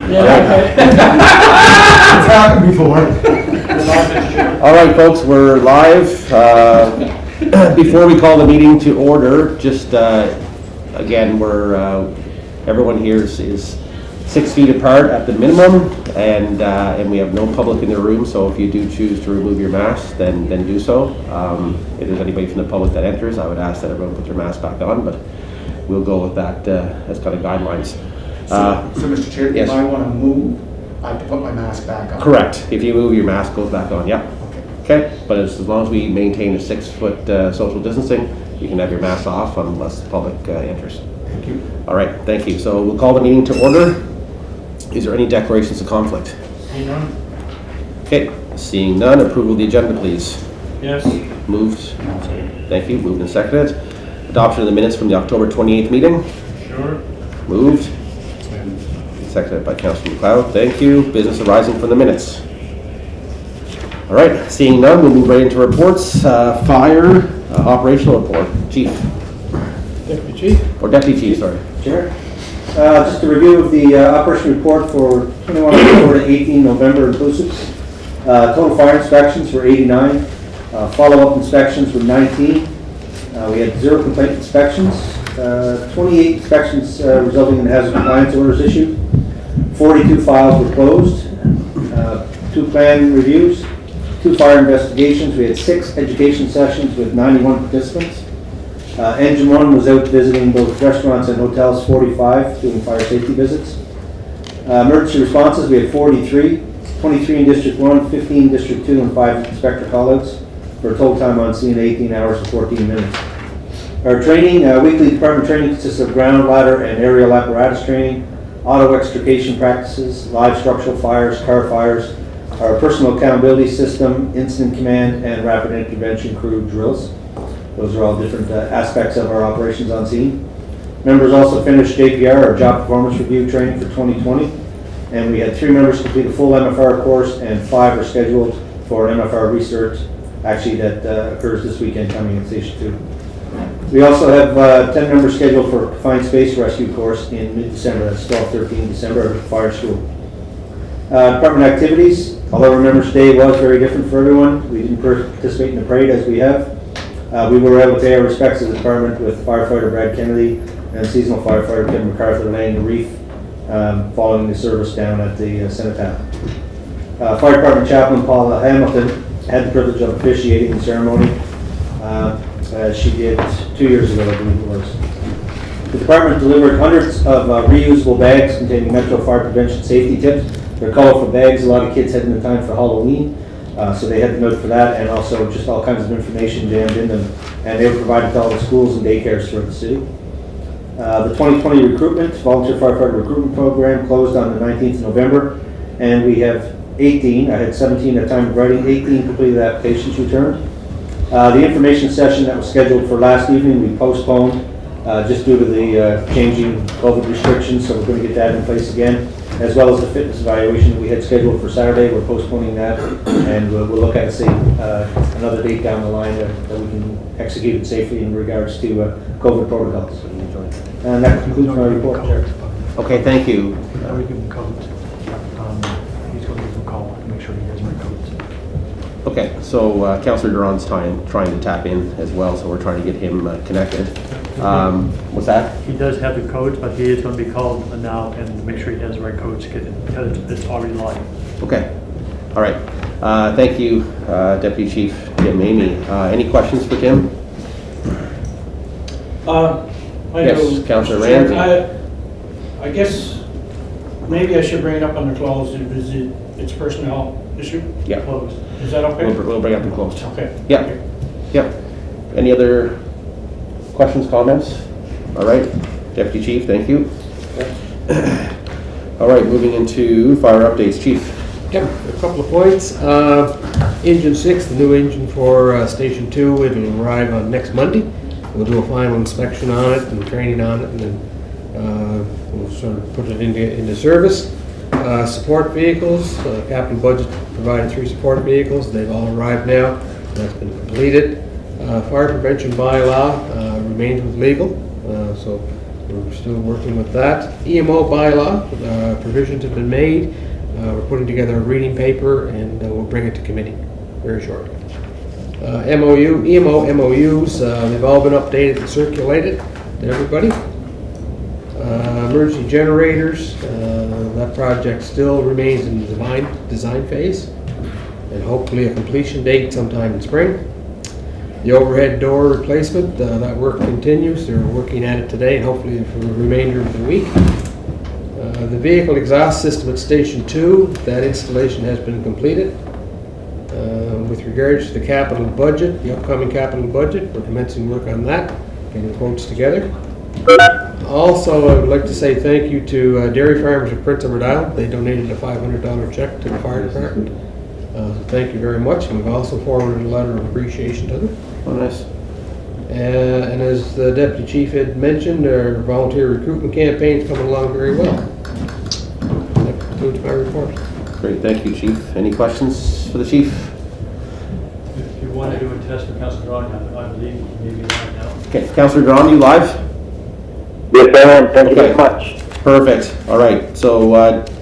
It's happened before. All right, folks, we're live. Before we call the meeting to order, just again, everyone here is 6 feet apart at the minimum, and we have no public in the room. So if you do choose to remove your mask, then do so. If there's anybody from the public that enters, I would ask that everyone put their mask back on, but we'll go with that as kind of guidelines. So Mr. Chair, yes. if I want to move, I have to put my mask back on. Correct. If you move, your mask goes back on. Yeah. Okay. But as long as we maintain a 6 foot social distancing, you can have your mask off unless the public enters. Thank you. All right. Thank you. So we'll call the meeting to order. Is there any declarations of conflict? Seeing none? Okay. Seeing none, approval of the agenda, please. Yes. Moved. Thank you. Moved and seconded. Adoption of the minutes from the October 28th meeting. Sure. Moved. Seconded by Councilor McLeod. Thank you. Business arising from the minutes. All right. Seeing none, we'll move right into reports. Fire operational report. Chief. Deputy Chief. Or Deputy Chief, sorry. Chair. Just a review of the operation report for 21 October to 18 November inclusive. Total fire inspections were 89. Follow-up inspections were 19. We had 0 complaint inspections. 28 inspections resulting in hazard compliance orders issued. 42 files were closed. 2 plan reviews. 2 fire investigations. We had 6 education sessions with 91 participants. Engine 1 was out visiting both restaurants and hotels, 45, doing fire safety visits. Emergency responses, we had 43, 23 in District 1, 15 in District 2, and 5 inspector callouts, for a total time on scene 18 hours and 14 minutes. Our training, weekly department training consists of ground, ladder, and aerial apparatus training, auto extrication practices, live structural fires, car fires, our personal accountability system, incident command, and rapid intervention crew drills. Those are all different aspects of our operations on scene. Members also finished JPR, our job performance review training for 2020, and we had 3 members complete a full MFR course, and 5 are scheduled for an MFR research, actually that occurs this weekend coming at Station 2. We also have 10 members scheduled for a confined space rescue course in mid-December, that's 12-13 December at Fire School. Department activities, although Remembrance Day was very different for everyone, we didn't participate in the parade as we have. We were able to pay our respects to the department with firefighter Brad Kennedy and seasonal firefighter Kevin MacArthur laying the wreath following the service down at the Cenotaph. Fire Department Chaplain Paula Hamilton had the privilege of officiating the ceremony, as she did 2 years ago, I believe it was. The department delivered hundreds of reusable bags containing Metro Fire Prevention safety tips. They're colorful bags. A lot of kids heading in time for Halloween. So they had the note for that, and also just all kinds of information jammed in them, and they were provided to all the schools and daycares throughout the city. The 2020 recruitment, volunteer firefighter recruitment program closed on the 19th of November, and we have 18, I had 17 at time of writing, 18 completed applications returned. The information session that was scheduled for last evening, we postponed just due to the changing COVID restrictions, so we're going to get that in place again. As well as the fitness evaluation that we had scheduled for Saturday, we're postponing that, and we'll look at another date down the line that we can execute it safely in regards to COVID protocols. And that concludes my report, Chair. Okay, thank you. Before we give him codes, he's going to give him a call to make sure he has my codes. Okay, so Councillor Duran's trying to tap in as well, so we're trying to get him connected. What's that? He does have the codes, but he is going to be called now and make sure he has the right codes because it's already live. Okay. All right. Thank you, Deputy Chief Jim Amy. Any questions for Jim? Yes, Councillor Ramsey. I guess maybe I should bring it up under closed. It's a personnel issue? Yeah. Closed. Is that okay? We'll bring up and closed. Okay. Yeah. Yeah. Any other questions, comments? All right. Deputy Chief, thank you. All right, moving into fire updates. Chief. Yep, a couple of points. Engine 6, the new engine for Station 2, it will arrive on next Monday. We'll do a final inspection on it and training on it, and then we'll sort of put it into service. Support vehicles, Capital Budget provided 3 support vehicles. They've all arrived now. That's been completed. Fire prevention bylaw remains with legal, so We're still working with that. EMO bylaw, provisions have been made. We're putting together a reading paper and we'll bring it to committee very shortly. EMO MOUs, they've all been updated and circulated to everybody. Emergency generators, that project still remains in the design phase and hopefully a completion date sometime in spring. The overhead door replacement, that work continues. They're working at it today and hopefully for the remainder of the week. The vehicle exhaust system at Station 2, that installation has been completed. With regards to the capital budget, the upcoming capital budget, we're commencing work on that, getting quotes together. Also, I would like to say thank you to Dairy Farmers of Prince Edward Island. They donated a $500 check to the fire department. So thank you very much. And we've also forwarded a letter of appreciation to them. Oh, nice. And as the Deputy Chief had mentioned, our volunteer recruitment campaign is coming along very well. That concludes my report. Great, thank you, Chief. Any questions for the Chief? If you want to do a test for Councilor Drawing, I believe maybe right now. Okay, Councillor Drawn, you live? Yes, I am. Thank you very Okay. much. Perfect. All right. So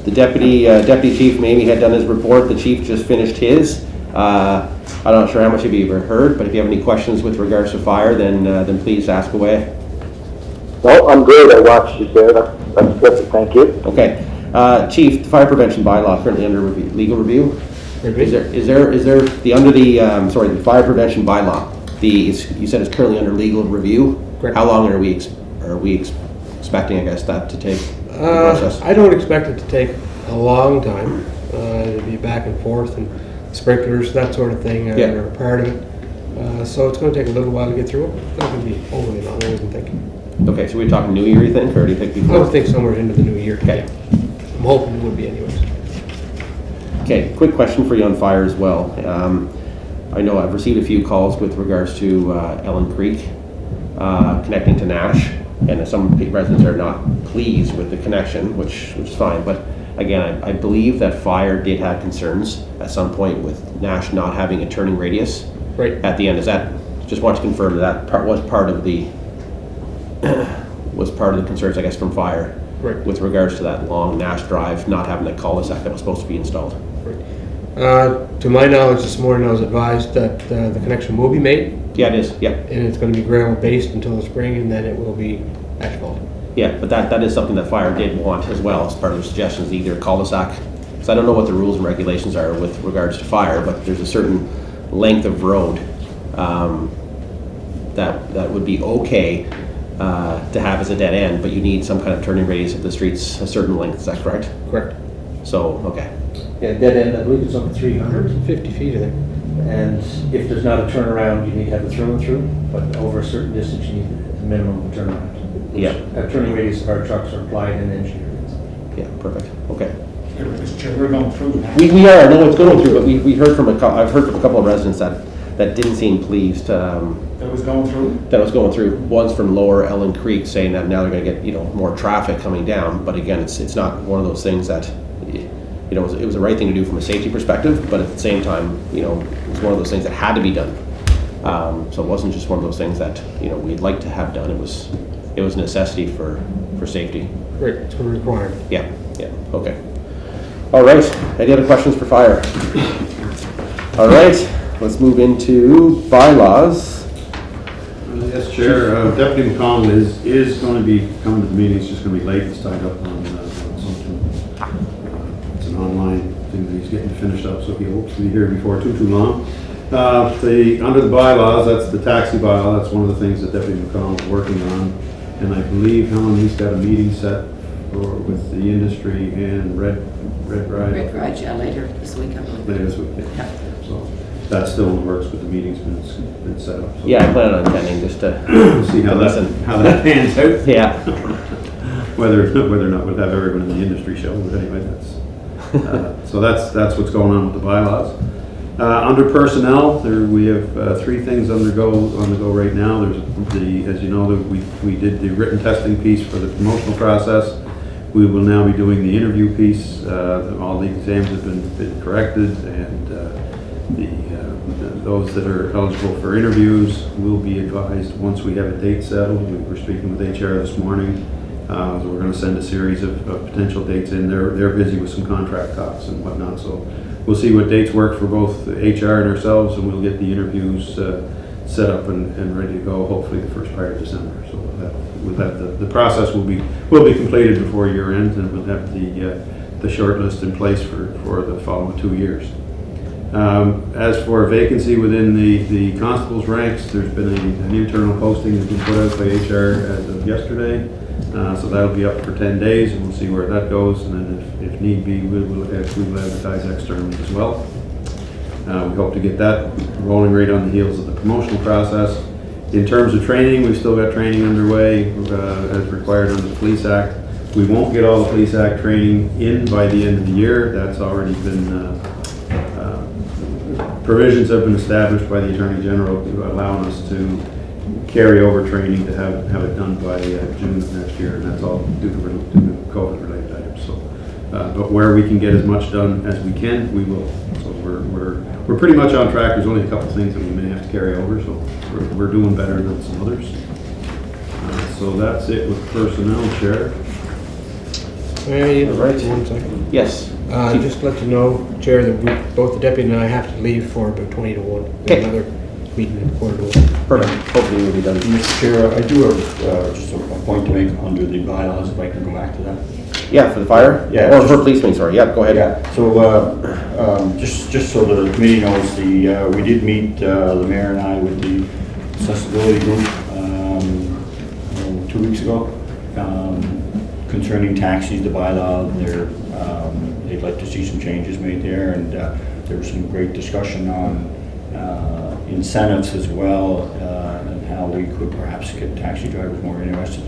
the deputy chief maybe had done his report. The chief just finished his. I'm not sure how much of you ever heard, but if you have any questions with regards to fire, then please ask away. No, I'm good. I watched you there. That's good. Thank you. Okay. Chief, the fire prevention bylaw currently under legal review. Is there the fire prevention bylaw? You said it's currently under legal review. Correct. How long are we expecting, I guess, that to take the process? I don't expect it to take a long time. It'll be back and forth and sprinklers, that sort of thing are a part of it. So it's going to take a little while to get through it. It's not going to be overly long, I wasn't thinking. Okay, so we're talking New Year, you think, or do you think I before? would think somewhere into the new year. Okay. I'm hoping it would be anyways. Okay, quick question for you on fire as well. I know I've received a few calls with regards to Ellen Creek connecting to Nash, and some residents are not pleased with the connection, which is fine. But again, I believe that fire did have concerns at some point with Nash not having a turning radius Right. at the end. Is that, just want to confirm that was part of the concerns, I guess, from fire, Right. with regards to that long Nash Drive not having the cul-de-sac that was supposed to be installed. To my knowledge, this morning I was advised that the connection will be made, Yeah, it is. Yeah, and it's going to be gravel based until the spring, and then it will be asphalt. yeah, but that is something that fire did want as well as part of the suggestions, either cul-de-sac. So I don't know what the rules and regulations are with regards to fire, but there's a certain length of road that would be okay to have as a dead end, but you need some kind of turning radius if the street's a certain length. Is that correct? Correct. So okay. Yeah, dead end, I believe it's up to 300. 50 feet, I think. And if there's not a turnaround, you need to have a through and through, but over a certain distance, you need a minimum of a turnaround. Yeah. A turning radius of our trucks are applied and engineered. Yeah. Perfect. Okay. Yeah, but Mr. Chair, we're going through now. We are. I know it's going through, but we heard from I've heard from a couple of residents that didn't seem pleased. That was going through? That was going through. One's from Lower Ellen Creek saying that now they're going to get more traffic coming down. But again, it's not one of those things that it was the right thing to do from a safety perspective. But at the same time, it's one of those things that had to be done. So it wasn't just one of those things that we'd like to have done. It was a necessity for safety. Right, it's a requirement. Yeah. Yeah. Okay. All right. Any other questions for fire? All right. Let's move into bylaws. Yes, Chair. Deputy McConnell is going to be coming to the meeting. It's just going to be late. It's tied up on something. It's an online thing that he's getting finished up, so he hopes to be here before too long. Under the bylaws, that's the taxi bylaw. That's one of the things that Deputy McConnell is working on. And I believe, Helen, he's got a meeting set with the industry and Red Ride. Yeah, later this week, I believe. Later this week. Yeah. So that's still in the works, but the meeting's been set up. So Yeah, I plan on attending just to see how listen. that pans out. Yeah. Whether or not we'll have everyone in the industry show, but anyway, so that's what's going on with the bylaws. Under personnel, we have 3 things on the go right now. There's as you know, we did the written testing piece for the promotional process. We will now be doing the interview piece. All the exams have been corrected, and those that are eligible for interviews will be advised once we have a date settled. We were speaking with HR this morning. So we're going to send a series of potential dates in. They're busy with some contract talks and whatnot, so we'll see what dates work for both HR and ourselves, and we'll get the interviews set up and ready to go, hopefully the first part of December. So with that, the process will be completed before year end, and we'll have the short list in place for the following 2 years. As for a vacancy within the constable's ranks, there's been an internal posting that's been put out by HR as of yesterday. So that'll be up for 10 days, and we'll see where that goes. And then if need be, we will advertise externally as well. We hope to get that rolling right on the heels of the promotional process. In terms of training, we've still got training underway as required under the Police Act. We won't get all the Police Act training in by the end of the year. That's already been, provisions have been established by the Attorney General to allowing us to carry over training to have it done by June of next year, and that's all due to COVID-related items. So, but where we can get as much done as we can, we will. So we're pretty much on track. There's only a couple things that we may have to carry over, so we're doing better than some others. So that's it with personnel, Chair. Right. 1 second. Yes. Just to let you know, Chair, that both the deputy and I have to leave for about 20 to 1. Okay. Another meeting in quarter to 1. Perfect. Hopefully we'll be done. Mr. Chair, I do have just a point to make under the bylaws, if I can go back to that. Yeah, for the fire? Yeah, Or just- for policemen, sorry. Yeah, go ahead. Yeah, so just so the committee knows, we did meet, the mayor and I, with the accessibility group 2 weeks ago concerning taxis, the bylaw. They'd like to see some changes made there, and there was some great discussion on incentives as well, and how we could perhaps get taxi drivers more interested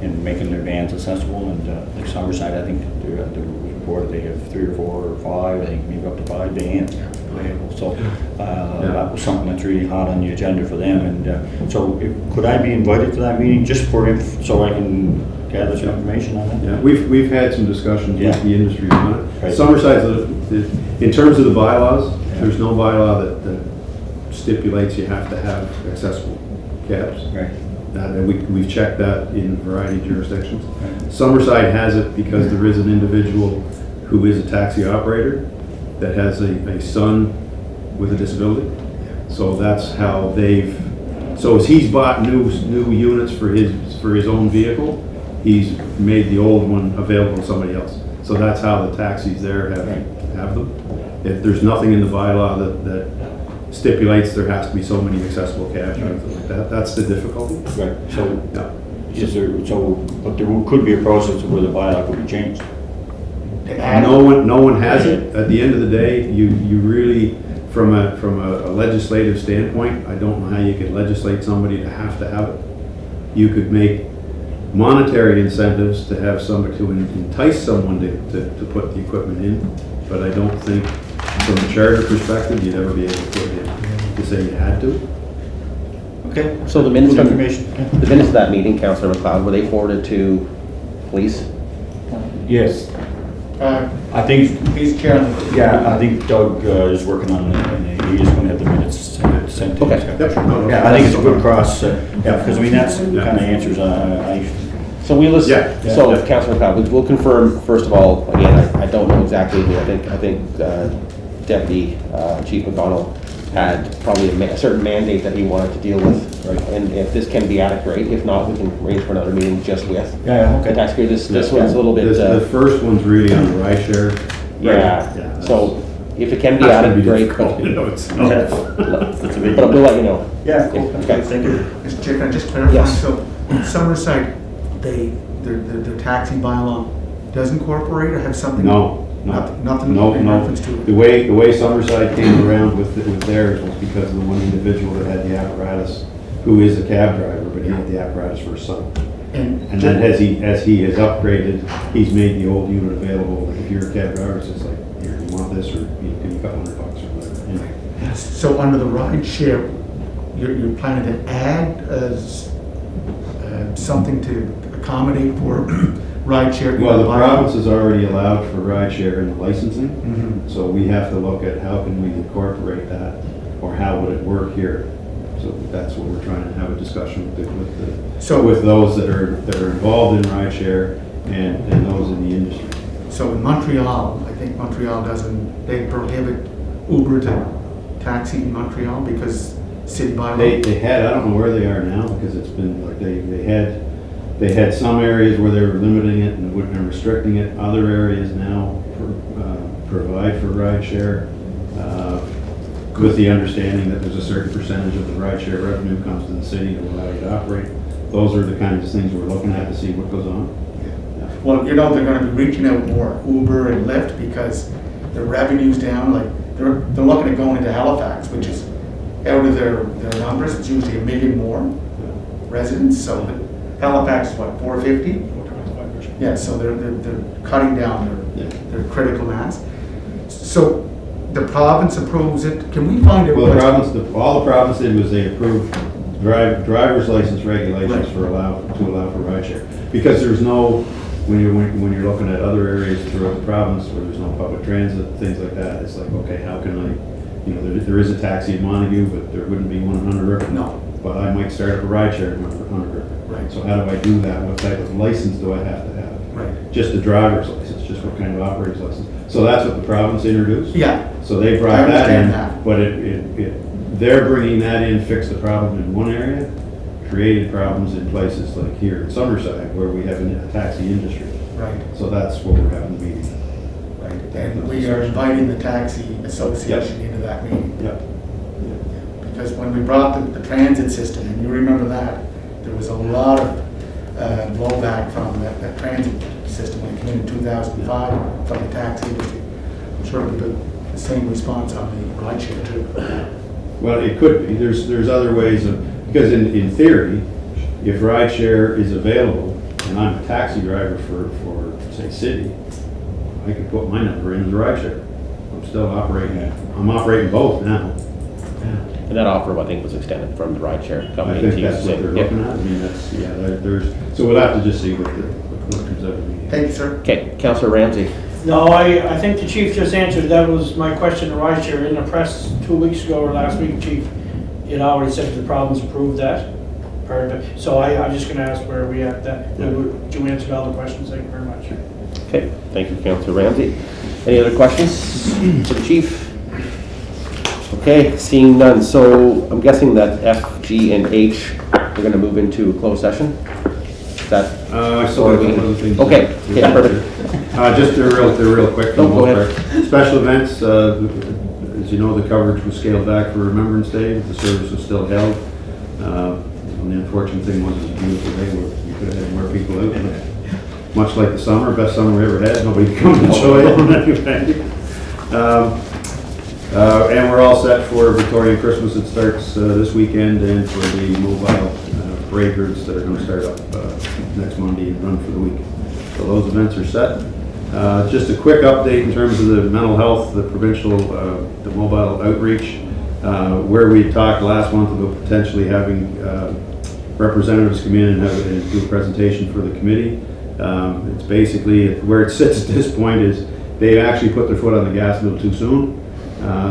in making their vans accessible. And like Summerside, I think the report, they have 3 or 4 or 5, I think maybe up to 5 vans available. So that was something that's really hot on the agenda for them. And so could I be invited to that meeting just so I can gather some information on that? Yeah, we've had some discussions with the industry on it. Right. Summerside's, in terms of the bylaws, there's no bylaw that stipulates you have to have accessible cabs. Right. We've checked that in a variety of jurisdictions. Right. Summerside has it because there is an individual who is a taxi operator that has a son with a disability. So that's how so as he's bought new units for his own vehicle, he's made the old one available to somebody else. So that's how the taxis there have them. If there's nothing in the bylaw that stipulates there has to be so many accessible cabs or anything like that, that's the difficulty. Right, so Yeah. but there could be a process where the bylaw could be changed. No one has it. At the end of the day, you really, from a legislative standpoint, I don't know how you could legislate somebody to have it. You could make monetary incentives to have somebody, to entice someone to put the equipment in, but I don't think from a charter perspective you'd ever be able to put it in to say you had to. Okay. So the minutes Good from, information. the minutes of that meeting, Councillor McLeod, were they forwarded to police? Yes, Uh, I think, He's chair on the... I think Doug is working on it, and he is going to have the minutes sent to Okay. us. Yep. No, Yeah, I think it's a good cross, because I mean, that's kind of answers, So we list, Yeah. so Yeah. Councillor McLeod, we'll confirm, first of all, again, I don't know exactly who, I think Deputy Chief McDonald had probably a certain mandate that he wanted to deal with. Right. And if this can be added, great. If not, we can arrange for another meeting just with Yeah, the okay. taxpayer. This one's a little bit, The first one's really on the ride share. yeah. Yeah, So if it can be that's gonna added, be great, difficult. but You know, it's That's a big we'll let you know. Yeah, cool. Okay. Thank you. Mr. Chair, can I just clarify? Yes. So Summerside, their taxi bylaw does incorporate or have something? Nothing No, in no. reference to it? The way Summerside came around with theirs was because of the one individual that had the apparatus, who is a cab driver, but he had the apparatus for his son. And then as he has upgraded, he's made the old unit available. Like if you're a cab driver, it's just like, here, you want this, or can you cut $100 or whatever. Yeah. So under the ride share, you're planning to add as something to accommodate for rideshare. Well, the bylaw? province has already allowed for rideshare in the licensing, Mhm. so we have to look at how can we incorporate that, or how would it work here? So that's what we're trying to have a discussion So- with those that are involved in rideshare and those in the industry. So in Montreal, I think Montreal doesn't, they prohibit Uber to taxi in Montreal because city bylaw. They had, I don't know where they are now, because it's been, like, they had some areas where they were limiting it and restricting it. Other areas now provide for rideshare, with the understanding that there's a certain percentage of the rideshare revenue comes to the city to allow you to operate. Those are the kinds of things we're looking at to see what goes on. Well, you know, they're gonna be reaching out more, Uber and Lyft, because their revenue's down, like, they're looking at going into Halifax, which is out of their numbers, it's usually 1 million more residents, so Halifax is what, 450? Yeah, so they're cutting down their critical mass. So the province approves it, can we find it? Well, all the province did was they approved driver's license regulations to allow for rideshare. Because there's no, when you're looking at other areas throughout the province where there's no public transit, things like that, it's like, okay, how can I, you know, there is a taxi in Montague, but there wouldn't be one in Hunter River. No. But I might start up a rideshare in Hunter River. Right. So how do I do that? What type of license do I have to have? Right. Just a driver's license, just what kind of operator's license. So that's what the province introduced. Yeah. So they brought I that in, understand that. but they're bringing that in, fixed the problem in one area, created problems in places like here in Summerside where we have a taxi industry. Right, So that's what we're having the meeting. right, and we are inviting the taxi association into that meeting. Yep. Because when we brought the transit system, and you remember that, there was a lot of blowback from that transit system when it came in 2005 from the taxi industry. I'm sure it'll be the same response on the rideshare too. Well, it could be. There's other ways of, because in theory, if rideshare is available, and I'm a taxi driver for say, city, I could put my number in as a rideshare. I'm still operating, I'm operating both now. And that offer, I think, was extended from the rideshare I company. think to that's what they're Yep. looking at. I mean, that's, yeah, there's, so we'll have to just see what comes out of the meeting. Thank you, sir. Okay, Councillor Ramsey. No, I think the chief just answered, that was my question to rideshare. In the press 2 weeks ago or last week, chief, it already said the province approved that part of it. So I'm just gonna ask where are we at that. You answered all the questions, thank you very much. Okay, thank you, Councillor Ramsey. Any other questions for the chief? Okay, seeing none. So I'm guessing that F, G, and H, we're going to move into a closed session? Is that? I still have a couple other things. Okay, okay, perfect. Just they're real quick. for the No, go most part. Special events, as you know, the coverage was scaled back for Remembrance Day. The service was still held. And the unfortunate thing was, it was a beautiful day where we could have had more people out. But much like the summer, best summer we ever had, nobody could come and enjoy it on that event. And we're all set for Victorian Christmas. It starts this weekend, and for the mobile parade routes that are going to start up next Monday and run for the week. So those events are set. Just a quick update in terms of the mental health, the provincial, the mobile outreach, where we talked last month about potentially having representatives come in and do a presentation for the committee. It's basically, where it sits at this point is they actually put their foot on the gas a little too soon.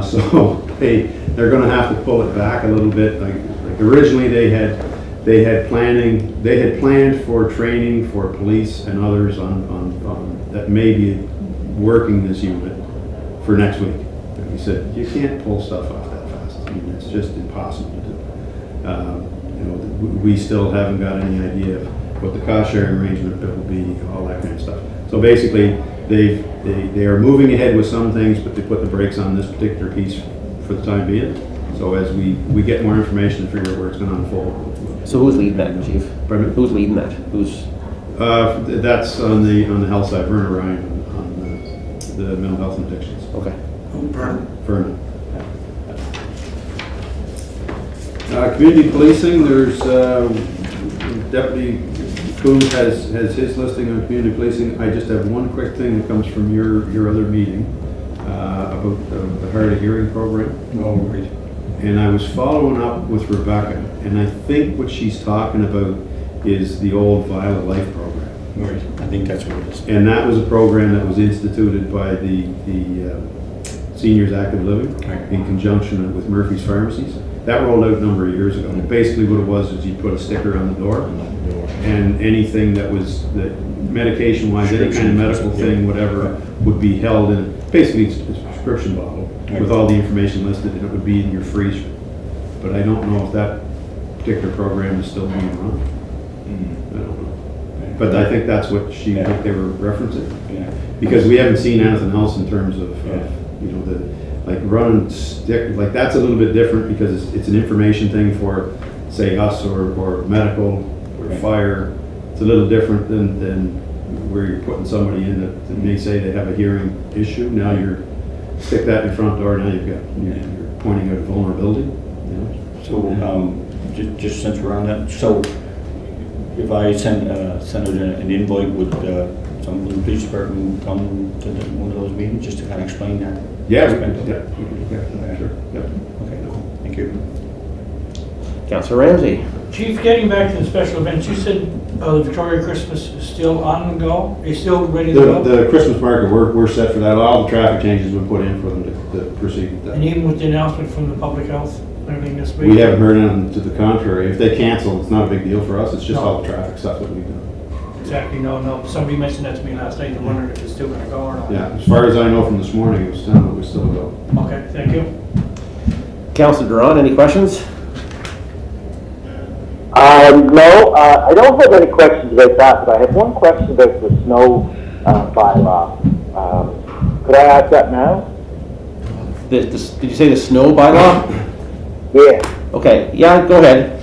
So they're going to have to pull it back a little bit. Like originally they had planned for training for police and others on that may be working this unit for next week. And he said, you can't pull stuff off that fast. I mean, it's just impossible to do. We still haven't got any idea of what the cost sharing arrangement will be, all that kind of stuff. So basically, they are moving ahead with some things, but they put the brakes on this particular piece for the time being. So as we get more information and figure out where it's going to unfold. So who's leading that, Chief? Pardon me? Who's leading that? Who's? That's on the health side, Verna Ryan, on the mental health and addictions. Okay. Verna. Community policing, there's Deputy Coons has his listing on community policing. I just have one quick thing that comes from your other meeting about the hard of hearing program. Oh, great. And I was following up with Rebecca, and I think what she's talking about is the old Violet Life program. Right, I think that's what it is. And that was a program that was instituted by the Seniors Active Living Right. in conjunction with Murphy's Pharmacies. That rolled out a number of years ago. And basically what it was is you put a sticker on the door, and anything that was, that medication-wise, any kind of medical thing, whatever, would be held in, basically it's a prescription bottle with all the information listed, and it would be in your freezer. But I don't know if that particular program is still being run. I don't know. But I think that's what she, Yeah. what they were referencing. Yeah. Because we haven't seen anything else in terms of, Yeah. you know, the, like running stick, like that's a little bit different because it's an information thing for, say, us or medical or Right. fire. It's a little different than where you're putting somebody in that may say they have a hearing issue. Now you're, stick that in your front door, now you're pointing out a vulnerability, you know? So, just since we're on that, so if I send out an invite, would some of the police department come to one of those meetings just to kind of explain that? Yeah, aspect? we could look at that, sure, yeah. Okay, cool, thank you. Councillor Ramsey. Chief, getting back to the special events, you said the Victoria Christmas is still on the go? Are you still ready to go? The Christmas market, we're set for that. All the traffic changes have been put in for them to proceed with that. And even with the announcement from the public health, everything this week? We haven't heard anything to the contrary. If they cancel, it's not a big deal for us. It's just all the traffic stuff that we've done. Exactly, no. Somebody mentioned that to me last night, and wondering if it's still gonna go or not. Yeah, as far as I know from this morning, it was done, but we still go. Okay, thank you. Councillor Duran, any questions? No, I don't have any questions about that, but I have one question about the snow bylaw. Could I ask that now? Did you say the snow bylaw? Yeah. Okay, yeah, go ahead.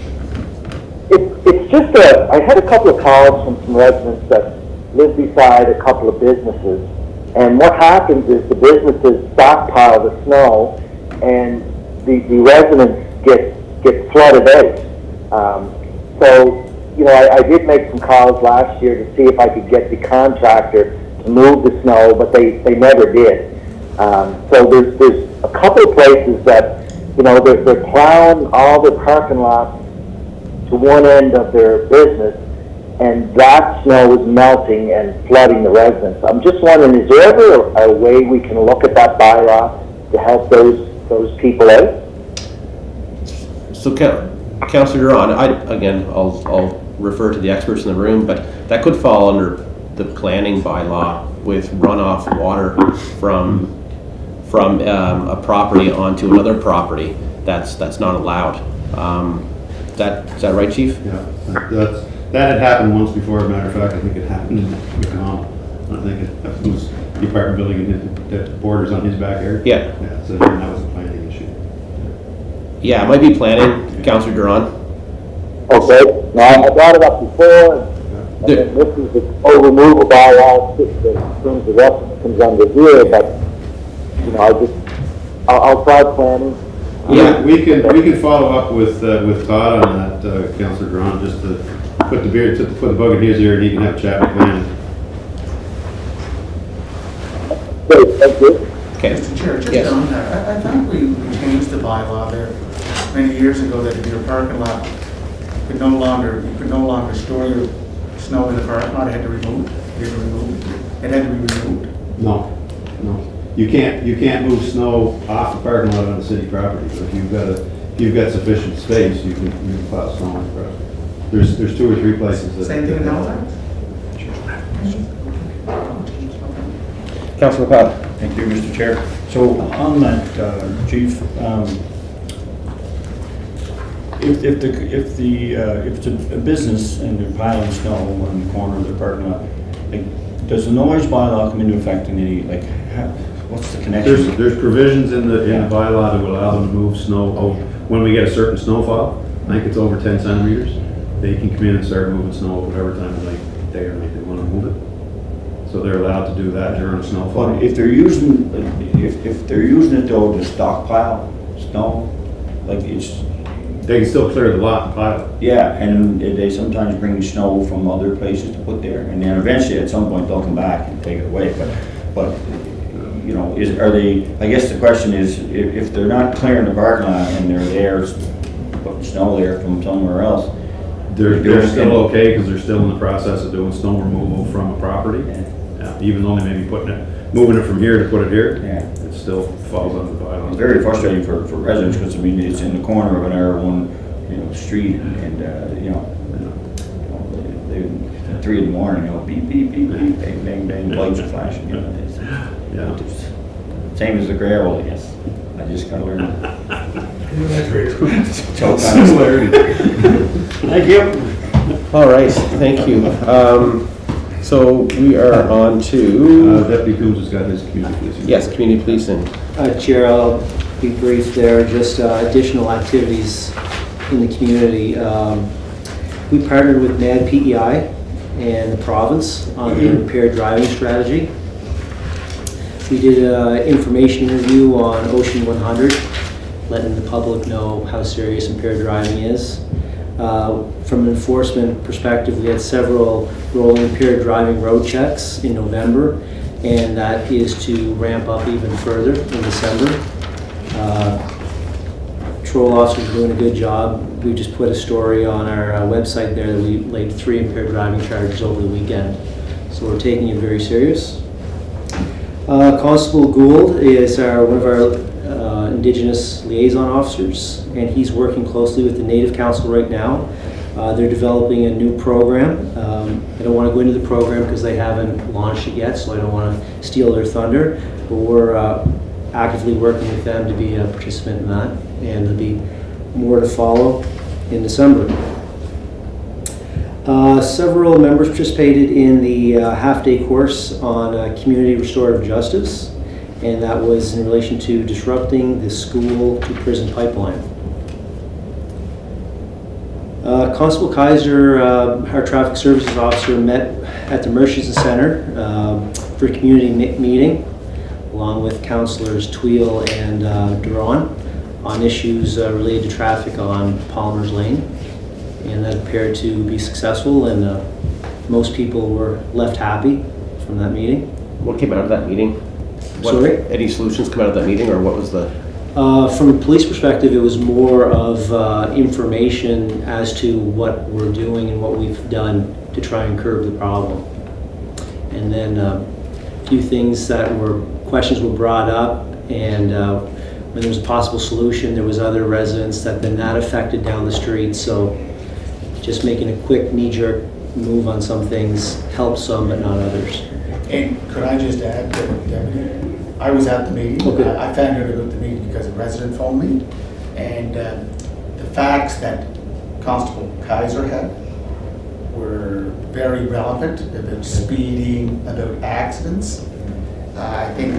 It's just I had a couple of calls from some residents that live beside a couple of businesses, and what happens is the businesses stockpile the snow, and the residents get flooded out. So, you know, I did make some calls last year to see if I could get the contractor to move the snow, but they never did. So there's a couple of places that, you know, they're plowing all their parking lots to one end of their business, and that snow is melting and flooding the residents. I'm just wondering, is there ever a way we can look at that bylaw to help those people out? So, Councillor Duran, I'll refer to the experts in the room, but that could fall under the planning bylaw with runoff water from a property onto another property. That's not allowed. Is that right, Chief? Yeah, that had happened once before. As a matter of fact, I think it happened in Vietnam. I think it was the apartment building that borders on his backyard. Yeah. Yeah, so that was a planning issue. Yeah, it might be planning, Councillor Duran. Okay, now I brought it up before, and then this is the removal bylaw, as soon as the rest of it comes under here, but, you know, I'll try planning. Yeah, we can follow up with Todd on that, Councillor Duran, just to put the bug in his ear and he can have a chat with planning. Great, thank you. Okay. Mr. Chair, Yes. just on that, I thought we changed the bylaw there many years ago that if your parking lot you could no longer store your snow in the parking lot, it had to be removed. It had to be removed. No. You can't move snow off the parking lot on the city property. So if you've got sufficient space, you can plow snow on the property. There's 2 or 3 places that. Same thing in Halifax? Councillor McLeod. Thank you, Mr. Chair. So on that, Chief, if it's a business and they're piling snow on the corner of their parking lot, like, does the noise bylaw come into effect in any, like, what's the connection? There's provisions in the Yeah. bylaw that will allow them to move snow when we get a certain snowfall. I think it's over 10 centimeters. They can come in and start moving snow at whatever time of night, day or night they want to move it. So they're allowed to do that during a snowfall. But if they're using it though to stockpile snow, like They can still clear the lot and pile it. yeah, and they sometimes bring snow from other places to put there, and then eventually at some point they'll come back and take it away. But you know, are they? I guess the question is, if they're not clearing the parking lot and they're there putting snow there from somewhere else, They're still okay, because they're still in the process of doing snow removal from a property. Even though they may be moving it from here to put it here, Yeah. it still falls under the It's bylaws. very frustrating for residents, because, I mean, it's in the corner of an R1, street, and, they, 3 in the morning, beep, beep, beep, beep, bang, bang, bang, lights are flashing, it's- Yeah. it's same as the gravel, I guess. I just gotta learn. Thank you. All right, thank you. So we are on to, Deputy Coombs has got his community policing. yes, community policing. Chair, I'll be brief there, just additional activities in the community. We partnered with NAD PEI and the province on the impaired driving strategy. We did an information interview on Ocean 100, letting the public know how serious impaired driving is. From an enforcement perspective, we had several rolling impaired driving road checks in November, and that is to ramp up even further in December. Patrol officers are doing a good job. We just put a story on our website there that we laid 3 impaired driving charges over the weekend. So we're taking it very serious. Constable Gould is one of our Indigenous liaison officers, and he's working closely with the Native Council right now. They're developing a new program. I don't want to go into the program because they haven't launched it yet, so I don't want to steal their thunder, but we're actively working with them to be a participant in that, and there'll be more to follow in December. Several members participated in the half-day course on community restorative justice, and that was in relation to disrupting the school to prison pipeline. Constable Kaiser, our traffic services officer, met at the Murchison Center for a community meeting, along with councillors Tweel and Duran, on issues related to traffic on Palmer's Lane. And that appeared to be successful, and most people were left happy from that meeting. What came out of that meeting? Sorry? Any solutions come out of that meeting, or what was the? From a police perspective, it was more of information as to what we're doing and what we've done to try and curb the problem. And then a few things questions were brought up, and when there was a possible solution, there was other residents that then that affected down the street. So just making a quick knee-jerk move on some things helped some, but not others. And could I just add, Deputy, I was at the meeting. Okay. I found out about the meeting because a resident phoned me, and the facts that Constable Kaiser had were very relevant about speeding, about accidents. I think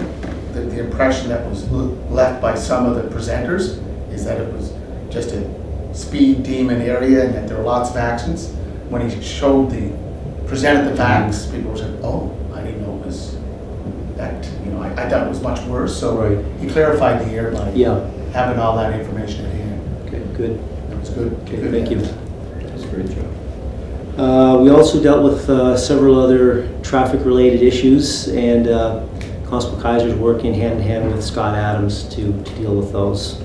that the impression that was left by some of the presenters is that it was just a speed demon area and that there were lots of accidents. When he presented the facts, people said, "Oh, I didn't know it was that." I thought it was much worse. So Right. he clarified the air by Yeah. having all that information at hand. Okay, good. That was good. Okay, Good. thank you. That's a great job. We also dealt with several other traffic-related issues, and Constable Kaiser is working hand-in-hand with Scott Adams to deal with those.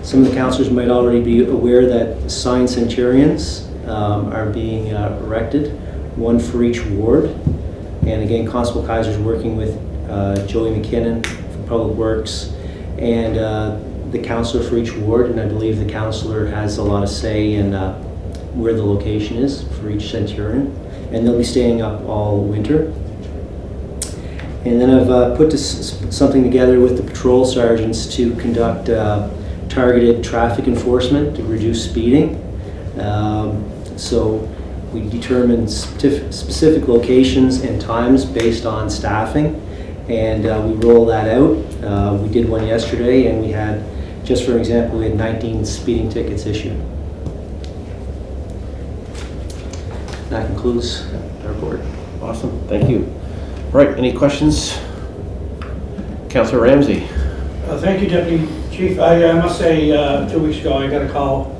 Some of the councillors might already be aware that sign centurions are being erected, one for each ward. And again, Constable Kaiser is working with Joey McKinnon from Public Works and the councillor for each ward, and I believe the councillor has a lot of say in where the location is for each centurion, and they'll be staying up all winter. And then I've put something together with the patrol sergeants to conduct targeted traffic enforcement to reduce speeding. So we determined specific locations and times based on staffing, and we roll that out. We did one yesterday, and we had, just for example, we had 19 speeding tickets issued. That concludes our report. Awesome, thank you. All right, any questions? Councillor Ramsey. Thank you, Deputy Chief. I must say, 2 weeks ago, I got a call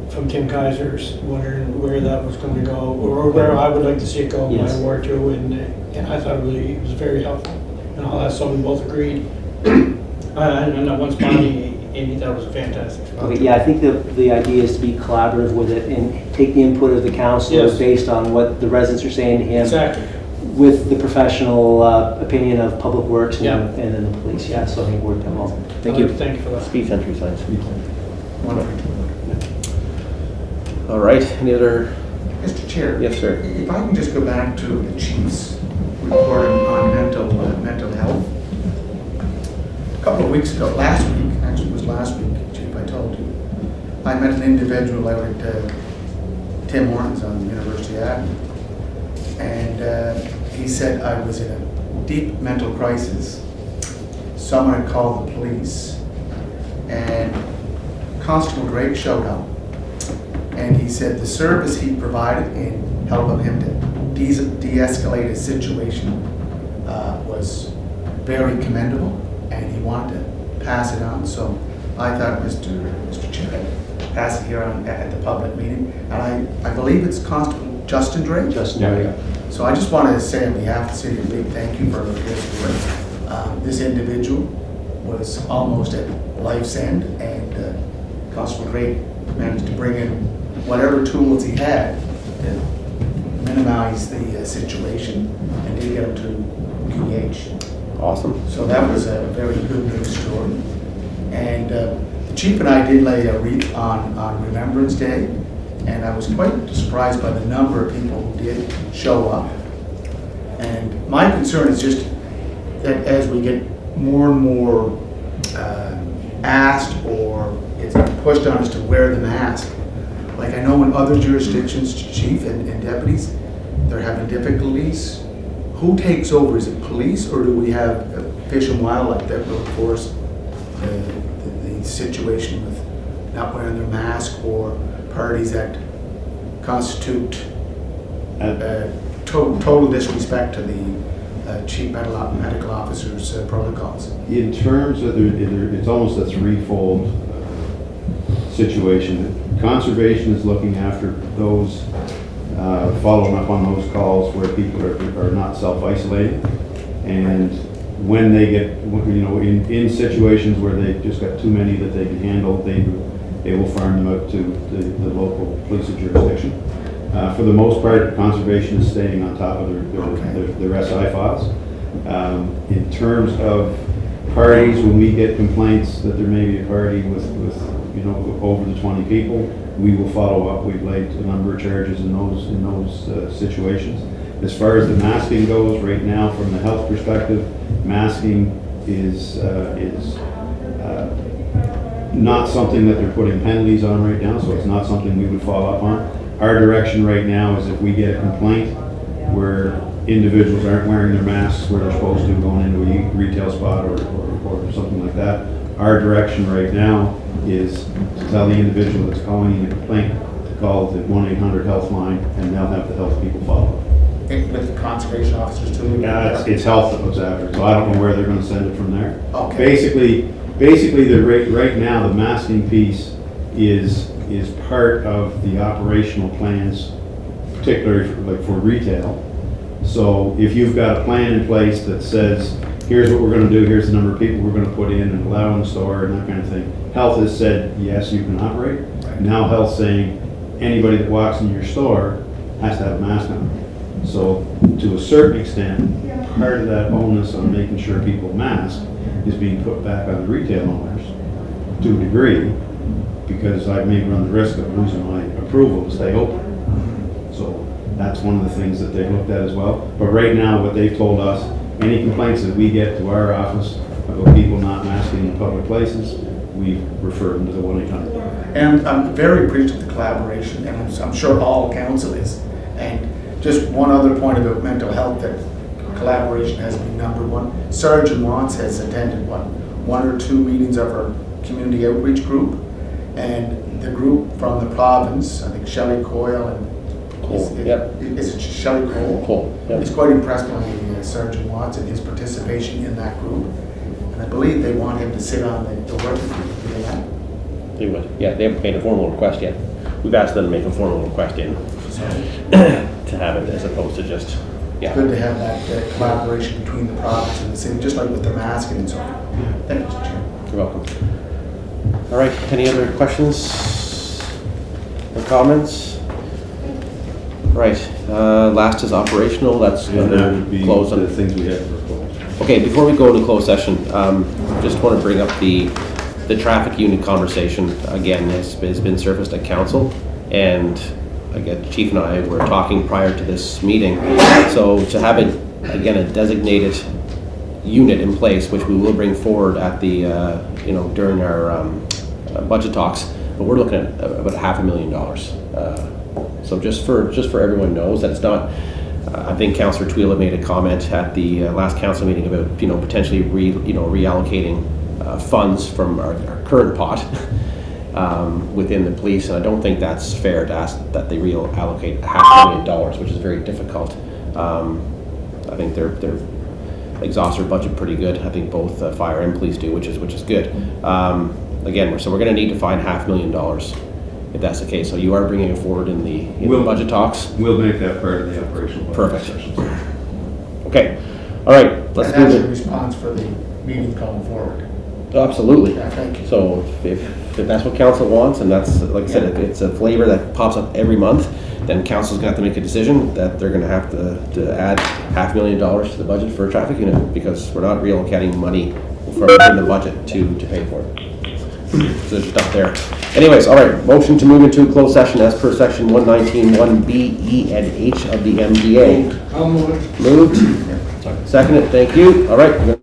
from Tim Kaiser's wondering where that was going to go, or where I would like to see it go in Yes. my ward too, and I thought really it was very helpful and all that, so we both agreed. And at one spot, he Amy thought it was a fantastic spot. Okay, yeah, I think the idea is to be collaborative with it and take the input of the councilors Yes. based on what the residents are saying to him. Exactly. With the professional opinion of Public Works and, Yeah. and then the police, yeah, so I think it worked out well. Thank you. Thank you for that. Speed sentry signs. Wonderful. All right, any other? Mr. Chair? Yes, sir. If I can just go back to the chief's report on mental health. A couple of weeks ago, last week, actually it was last week, Chief, I told you, I met an individual out at Tim Hortons on University Avenue. And he said I was in a deep mental crisis. Someone had called the police, and Constable Drake showed up. And he said the service he provided in helping him to de-escalate his situation was very commendable, and he wanted to pass it on. So I thought, Mr. Chair, I'd pass it here at the public meeting. And I believe it's Constable Justin Drake? Justin, There we go. So I just wanted to say on behalf of the city, a big thank you for this work. This individual was almost at life's end, and Constable Drake managed to bring in whatever tools he had to minimize the situation and to get him to QEH. Awesome. So that was a very good news story. And the chief and I did lay a wreath on Remembrance Day, and I was quite surprised by the number of people who did show up. And my concern is just that as we get more and more asked, or it's pushed on us to wear the mask, like I know in other jurisdictions, chief and deputies, they're having difficulties. Who takes over? Is it police, or do we have Fish and Wildlife that will enforce the situation with not wearing their mask, or parties that constitute total disrespect to the chief medical officer's protocols? In terms of, it's almost a threefold situation. Conservation is looking after those, following up on those calls where people are not self-isolating. And when they get, in situations where they've just got too many that they can handle, they will farm them out to the local police jurisdiction. For the most part, conservation is staying on top of their SI files. In terms of parties, when we get complaints that there may be a party with over the 20 people, we will follow up. We've laid a number of charges in those situations. As far as the masking goes, right now, from the health perspective, masking is not something that they're putting penalties on right now, so it's not something we would follow up on. Our direction right now is if we get a complaint where individuals aren't wearing their masks where they're supposed to, going into a retail spot or something like that, our direction right now is to tell the individual that's calling in a complaint to call the 1-800-HEALTH line, and they'll have the health people follow up. With the conservation officers too? Yeah, it's health that looks after it, so I don't know where they're gonna send it from there. Okay. Basically, right now, the masking piece is part of the operational plans, particularly for retail. So if you've got a plan in place that says, here's what we're gonna do, here's the number of people we're gonna put in and allow in the store and that kind of thing. Health has said, yes, you can operate. Now health's saying, anybody that walks in your store has to have a mask on. So to a certain extent, part of that onus on making sure people mask is being put back on the retail owners to a degree, because I may run the risk of losing my approval to stay open. So that's one of the things that they've looked at as well. But right now, what they've told us, any complaints that we get to our office about people not masking in public places, we refer them to the 1-800. And I'm very appreciative of the collaboration, and I'm sure all council is. And just one other point about mental health, that collaboration has been number one. Sergeant Watts has attended one or two meetings of our community outreach group, and the group from the province, I think Shelley Coyle and Cole, yep. Is it Shelley Cole? Cole, yep. He's quite impressed by Sergeant Watts and his participation in that group. And I believe they want him to sit on the working group. They would. Yeah, they haven't made a formal request yet. We've asked them to make a formal request in So to have it, as opposed to just, it's good to have that collaboration between the province and the city, just like with the masking and so forth. Thank you, Mr. Chair. You're welcome. All right, any other questions or comments? Right, last is operational, that's And going that would be to close the on. things we had for close. Okay, before we go into closed session, just want to bring up the traffic unit conversation. Again, has been surfaced at council, and again, Chief and I were talking prior to this meeting. So to have it, again, a designated unit in place, which we will bring forward at the, during our budget talks, but we're looking at about $500,000. So just for everyone knows that it's not. I think Councillor Twila made a comment at the last council meeting about potentially reallocating funds from our current pot within the police, and I don't think that's fair to ask that they reallocate $500,000, which is very difficult. I think they're exhaust their budget pretty good. I think both fire and police do, which is good. Again, so we're going to need to find $500,000 if that's the case. So you are bringing it forward in the budget talks. We'll make that part of the operational budget Perfect. sessions. Okay. All right. Let's And that's move a it. response for the meeting going forward. Absolutely. Yeah, thank you. So if that's what council wants, and that's, like I said, if it's a flavor that pops up every month, then council's gonna have to make a decision that they're gonna have to add $500,000 to the budget for a traffic unit, because we're not reallocating money from within the budget to pay for it. So there's stuff there. Anyways, all right, motion to move into a closed session as per section 119(1)(b), (e), and (h) of the MDA. I'll move it. Moved. Seconded, thank you. All right.